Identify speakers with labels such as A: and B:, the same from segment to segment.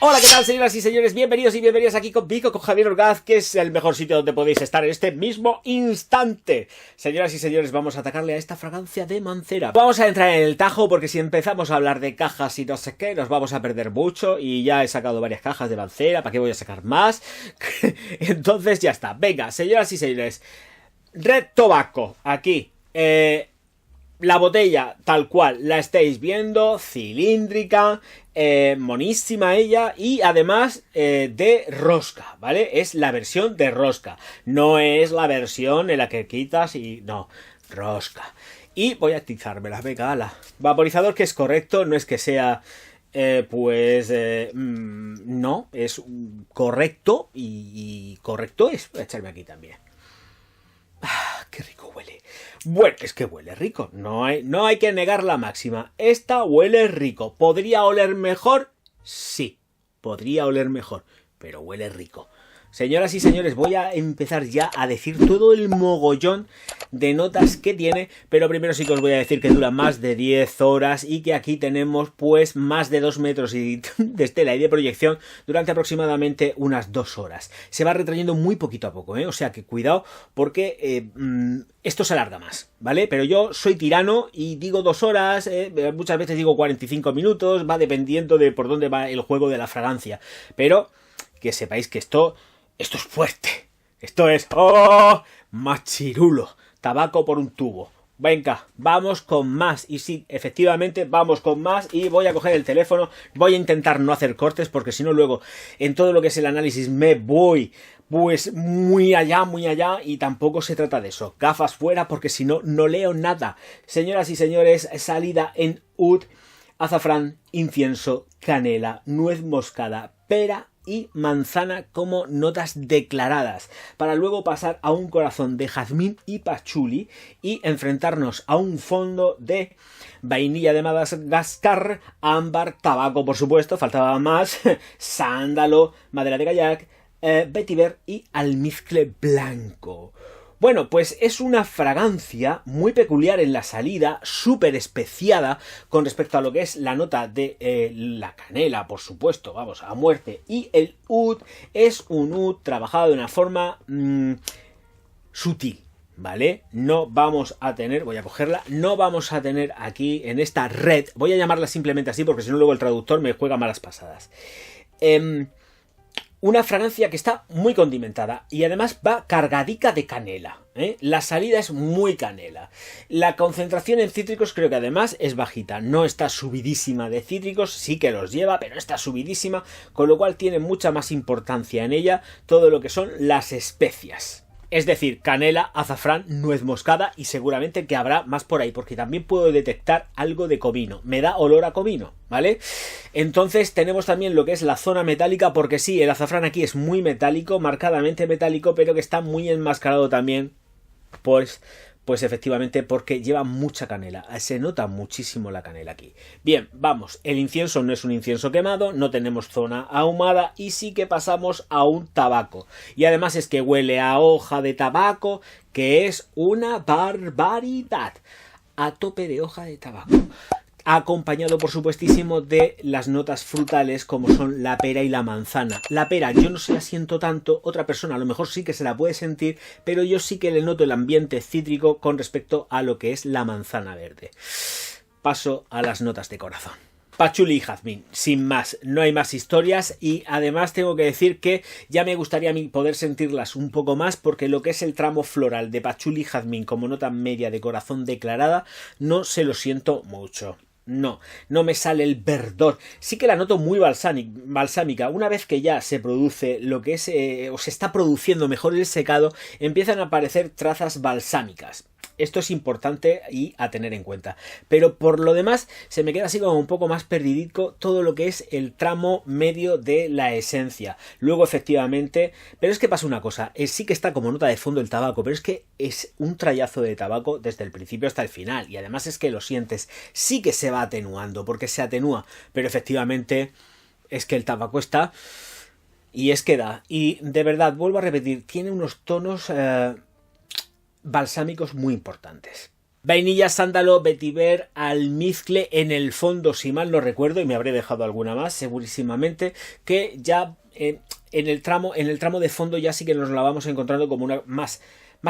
A: Hola, ¿qué tal, señoras y señores? Bienvenidos y bienvenidas aquí conmigo, con Javier Orgaz, que es el mejor sitio donde podéis estar en este mismo instante. Señoras y señores, vamos a atacarle a esta fragancia de mancera. Vamos a entrar en el tajo porque si empezamos a hablar de cajas y no sé qué, nos vamos a perder mucho. Y ya he sacado varias cajas de mancera, ¿para qué voy a sacar más? Entonces ya está. Venga, señoras y señores, Red Tobacco, aquí. La botella, tal cual, la estáis viendo, cilíndrica, monísima ella, y además de rosca, ¿vale? Es la versión de rosca, no es la versión en la que quitas y... no, rosca. Y voy a atizármela, venga, ala. Vaporizador que es correcto, no es que sea... no, es correcto y correcto es echarme aquí también. Ah, qué rico huele. Bueno, es que huele rico, no hay que negar la máxima. Esta huele rico. ¿Podría oler mejor? Sí, podría oler mejor, pero huele rico. Señoras y señores, voy a empezar ya a decir todo el mogollón de notas que tiene, pero primero sí que os voy a decir que dura más de 10 horas y que aquí tenemos pues más de 2 metros de estela y de proyección durante aproximadamente unas 2 horas. Se va retrayendo muy poquito a poco, o sea que cuidado porque esto se alarga más, ¿vale? Pero yo soy tirano y digo 2 horas, muchas veces digo 45 minutos, va dependiendo de por dónde va el juego de la fragancia, pero que sepáis que esto es fuerte. Esto es... ¡oh! Machirulo. Tabaco por un tubo. Venga, vamos con más. Y sí, efectivamente, vamos con más. Y voy a coger el teléfono. Voy a intentar no hacer cortes porque si no luego en todo lo que es el análisis me voy pues muy allá. Y tampoco se trata de eso. Gafas fuera porque si no, no leo nada. Señoras y señores, salida en oud, azafrán, incienso, canela, nuez moscada, pera y manzana como notas declaradas, para luego pasar a un corazón de jazmín y pachuli y enfrentarnos a un fondo de vainilla de Madagascar, ámbar, tabaco por supuesto, faltaba más, sándalo, madera de kayak, vetiver y almizcle blanco. Bueno, pues es una fragancia muy peculiar en la salida, súper especiada con respecto a lo que es la nota de la canela, por supuesto, vamos, a muerte. Y el oud es un oud trabajado de una forma sutil, ¿vale? No vamos a tener, voy a cogerla, no vamos a tener aquí en esta red, voy a llamarla simplemente así porque si no luego el traductor me juega malas pasadas. Una fragancia que está muy condimentada y además va cargadica de canela, La salida es muy canela. La concentración en cítricos creo que además es bajita. No está subidísima de cítricos, sí que los lleva, pero está subidísima, con lo cual tiene mucha más importancia en ella todo lo que son las especias. Es decir, canela, azafrán, nuez moscada y seguramente que habrá más por ahí, porque también puedo detectar algo de comino. Me da olor a comino, ¿vale? Entonces tenemos también lo que es la zona metálica, porque sí, el azafrán aquí es muy metálico, marcadamente metálico, pero que está muy enmascarado también, pues efectivamente porque lleva mucha canela, se nota muchísimo la canela aquí. Bien, vamos, el incienso no es un incienso quemado, no tenemos zona ahumada y sí que pasamos a un tabaco. Y además es que huele a hoja de tabaco, que es una barbaridad. A tope de hoja de tabaco. Acompañado por supuestísimo de las notas frutales como son la pera y la manzana. La pera yo no se la siento tanto, otra persona a lo mejor sí que se la puede sentir, pero yo sí que le noto el ambiente cítrico con respecto a lo que es la manzana verde. Paso a las notas de corazón. Pachuli y jazmín, sin más, no hay más historias y además tengo que decir que ya me gustaría a mí poder sentirlas un poco más porque lo que es el tramo floral de pachuli y jazmín como nota media de corazón declarada no se lo siento mucho. No me sale el verdor. Sí que la noto muy balsámica. Una vez que ya se produce lo que es o se está produciendo mejor el secado, empiezan a aparecer trazas balsámicas. Esto es importante y a tener en cuenta. Pero por lo demás se me queda así como un poco más perdidico todo lo que es el tramo medio de la esencia. Luego efectivamente, pero es que pasa una cosa, sí que está como nota de fondo el tabaco, pero es que es un trayazo de tabaco desde el principio hasta el final. Y además es que lo sientes, sí que se va atenuando, porque se atenúa, pero efectivamente es que el tabaco está y es que da. Y de verdad, vuelvo a repetir, tiene unos tonos balsámicos muy importantes. Vainilla, sándalo, vetiver, almizcle, en el fondo, si mal no recuerdo, y me habré dejado alguna más, segurísimamente, que ya en el tramo de fondo ya sí que nos la vamos encontrando como una más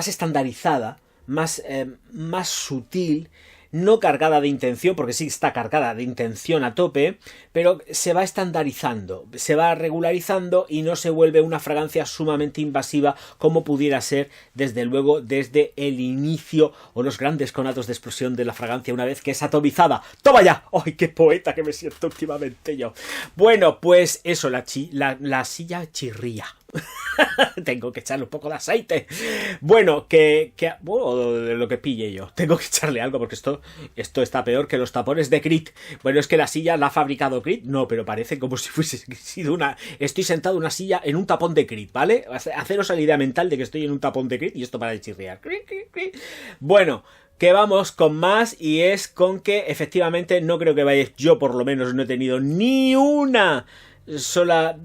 A: estandarizada, más sutil, no cargada de intención, porque sí está cargada de intención a tope, pero se va estandarizando, se va regularizando y no se vuelve una fragancia sumamente invasiva como pudiera ser, desde luego, desde el inicio o los grandes conatos de explosión de la fragancia una vez que es atomizada. ¡Toma ya! ¡Ay, qué poeta que me siento últimamente yo! Bueno, pues eso, la silla chirría. Tengo que echarle un poco de aceite. Bueno, bueno, de lo que pille yo. Tengo que echarle algo porque esto está peor que los tapones de Crit. Bueno, es que la silla la ha fabricado Crit. No, pero parece como si fuese sido una... Estoy sentado en una silla en un tapón de Crit, ¿vale? Haceros la idea mental de que estoy en un tapón de Crit y esto para de chirriar. Bueno, que vamos con más, y es con que efectivamente no creo que vayáis. Yo por lo menos no he tenido ni una sola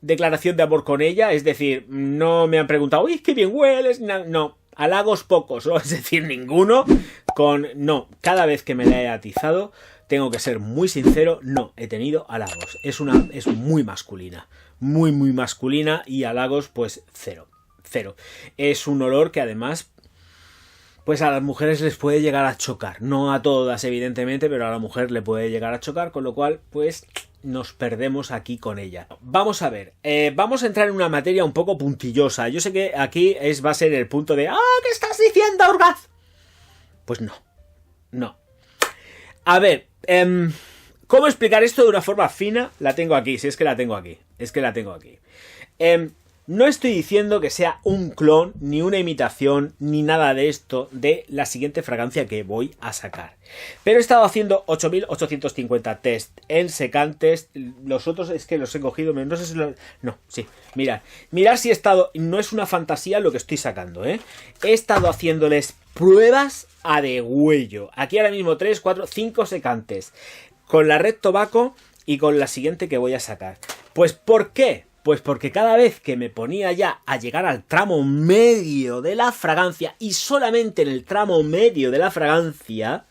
A: declaración de amor con ella, es decir, no me han preguntado, uy, qué bien hueles, no, halagos pocos, ¿no? Es decir, ninguno, no, cada vez que me la he atizado, tengo que ser muy sincero, no he tenido halagos, es muy masculina, muy masculina, y halagos pues cero, es un olor que además pues a las mujeres les puede llegar a chocar, no a todas evidentemente, pero a la mujer le puede llegar a chocar, con lo cual pues nos perdemos aquí con ella. Vamos a ver, vamos a entrar en una materia un poco puntillosa. Yo sé que aquí va a ser el punto de ¿qué estás diciendo, Orgaz? Pues no. A ver, ¿cómo explicar esto de una forma fina? La tengo aquí, si es que la tengo aquí. No estoy diciendo que sea un clon, ni una imitación, ni nada de esto de la siguiente fragancia que voy a sacar. Pero he estado haciendo 8.850 test en secantes. Los otros es que los he cogido, no sé si los... No, sí, mirad si he estado... No es una fantasía lo que estoy sacando, ¿eh? He estado haciéndoles pruebas a degüello. Aquí ahora mismo 3, 4, 5 secantes. Con la Red Tobacco y con la siguiente que voy a sacar. Pues, ¿por qué? Pues porque cada vez que me ponía ya a llegar al tramo medio de la fragancia, y solamente en el tramo medio de la fragancia,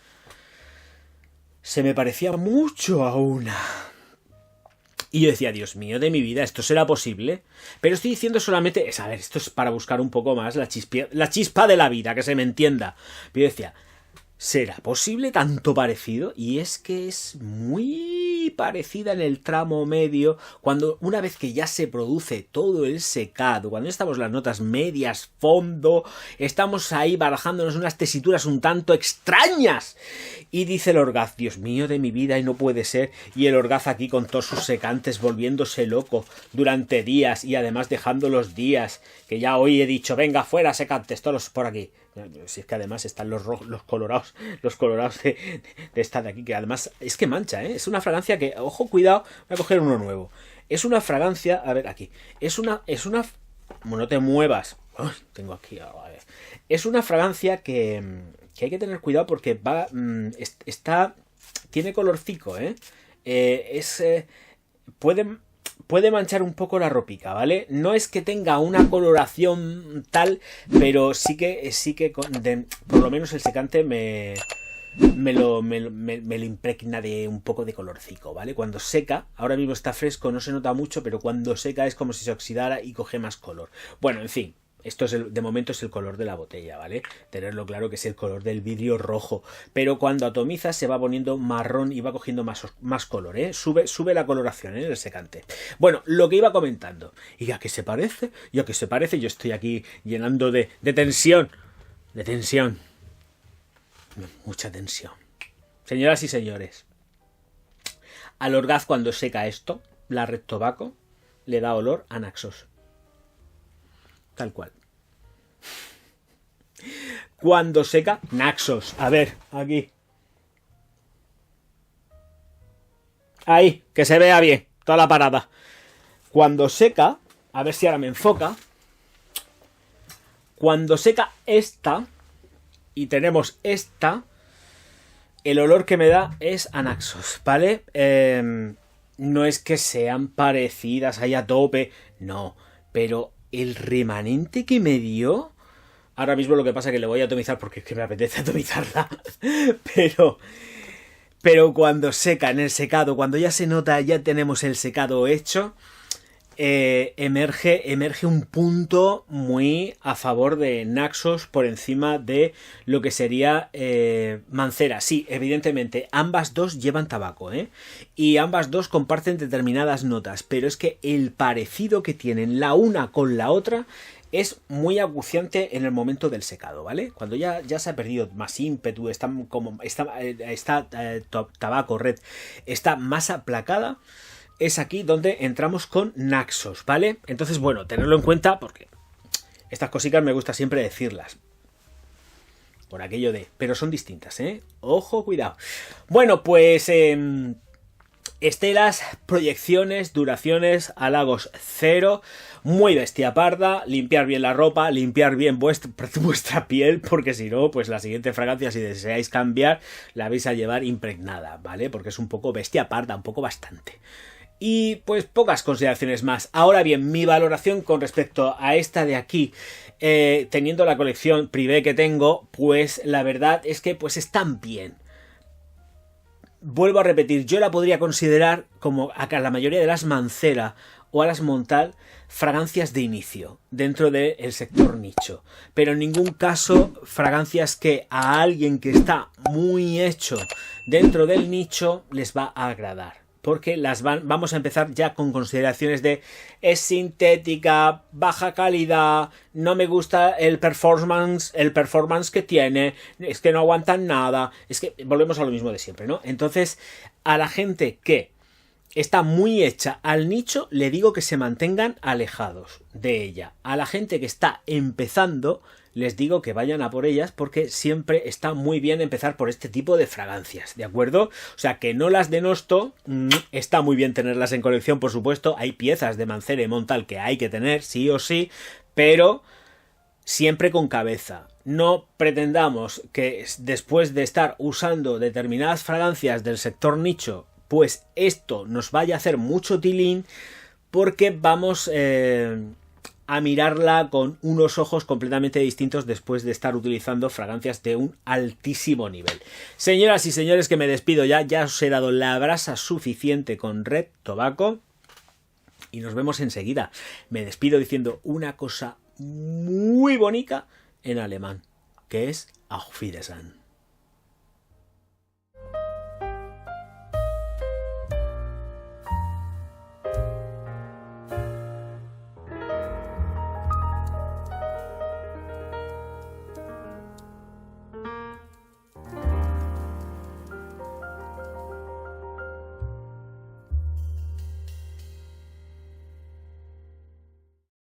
A: se me parecía mucho a una. Y yo decía, Dios mío de mi vida, ¿esto será posible? Pero estoy diciendo solamente, a ver, esto es para buscar un poco más la chispa de la vida, que se me entienda. Pero yo decía, ¿será posible tanto parecido? Y es que es muy parecida en el tramo medio, cuando una vez que ya se produce todo el secado, cuando estamos las notas medias, fondo, estamos ahí barajándonos unas tesituras un tanto extrañas, y dice el Orgaz, Dios mío de mi vida, y no puede ser, y el Orgaz aquí con todos sus secantes volviéndose loco durante días, y además dejando los días, que ya hoy he dicho, venga, fuera secantes, todos por aquí. Si es que además están los colorados de esta de aquí, que además es que mancha, ¿eh? Es una fragancia que, ojo, cuidado, voy a coger uno nuevo. Es una fragancia, a ver, aquí, es una, bueno, no te muevas, tengo aquí, a ver, es una fragancia que hay que tener cuidado porque tiene colorcico, puede manchar un poco la ropica, ¿vale? No es que tenga una coloración tal, pero sí que por lo menos el secante me lo impregna de un poco de colorcico, ¿vale? Cuando seca, ahora mismo está fresco, no se nota mucho, pero cuando seca es como si se oxidara y coge más color. Bueno, en fin. Esto de momento es el color de la botella, ¿vale? Tenerlo claro que es el color del vidrio rojo. Pero cuando atomiza se va poniendo marrón y va cogiendo más color, ¿eh? Sube la coloración, ¿eh? El secante. Bueno, lo que iba comentando. ¿Y a qué se parece? Yo estoy aquí llenando de tensión. De tensión. Mucha tensión. Señoras y señores. Al Orgaz cuando seca esto, la Red Tobacco, le da olor a Naxos. Tal cual. Cuando seca, Naxos. A ver, aquí. Ahí, que se vea bien. Toda la parada. Cuando seca, a ver si ahora me enfoca. Cuando seca esta, y tenemos esta, el olor que me da es a Naxos, ¿vale? No es que sean parecidas ahí a tope, no, pero el remanente que me dio, Ahora mismo lo que pasa es que le voy a atomizar porque es que me apetece atomizarla. Pero cuando seca, en el secado, cuando ya se nota, ya tenemos el secado hecho, emerge un punto muy a favor de Naxos por encima de lo que sería Mancera. Sí, evidentemente, ambas dos llevan tabaco, y ambas dos comparten determinadas notas, pero es que el parecido que tienen la una con la otra es muy acuciante en el momento del secado, ¿vale? Cuando ya se ha perdido más ímpetu, tabaco red está más aplacada, es aquí donde entramos con Naxos, ¿vale? Entonces, bueno, tenerlo en cuenta porque estas cositas me gusta siempre decirlas. Por aquello de... Pero son distintas, ¿eh? Ojo, cuidado. Bueno, pues... estelas, proyecciones, duraciones, halagos 0, muy bestia parda, limpiar bien la ropa, limpiar bien vuestra piel, porque si no, pues la siguiente fragancia, si deseáis cambiar, la vais a llevar impregnada, ¿vale? Porque es un poco bestia parda, un poco bastante. Y pues pocas consideraciones más. Ahora bien, mi valoración con respecto a esta de aquí, teniendo la colección privé que tengo, pues la verdad es que pues están bien. Vuelvo a repetir, yo la podría considerar como a la mayoría de las Mancera o a las Montal fragancias de inicio dentro del sector nicho, pero en ningún caso fragancias que a alguien que está muy hecho dentro del nicho les va a agradar. Porque vamos a empezar ya con consideraciones de es sintética, baja calidad, no me gusta el performance que tiene, es que no aguantan nada, es que volvemos a lo mismo de siempre, ¿no? Entonces, a la gente que está muy hecha al nicho, le digo que se mantengan alejados de ella. A la gente que está empezando, les digo que vayan a por ellas porque siempre está muy bien empezar por este tipo de fragancias, ¿de acuerdo? O sea, que no las denosto, está muy bien tenerlas en colección, por supuesto, hay piezas de Mancera y Montal que hay que tener, sí o sí, pero siempre con cabeza. No pretendamos que después de estar usando determinadas fragancias del sector nicho, pues esto nos vaya a hacer mucho tilín porque vamos a mirarla con unos ojos completamente distintos después de estar utilizando fragancias de un altísimo nivel. Señoras y señores, que me despido ya os he dado la brasa suficiente con Red Tobacco y nos vemos enseguida. Me despido diciendo una cosa muy bonita en alemán, que es Auf Wiedersehen.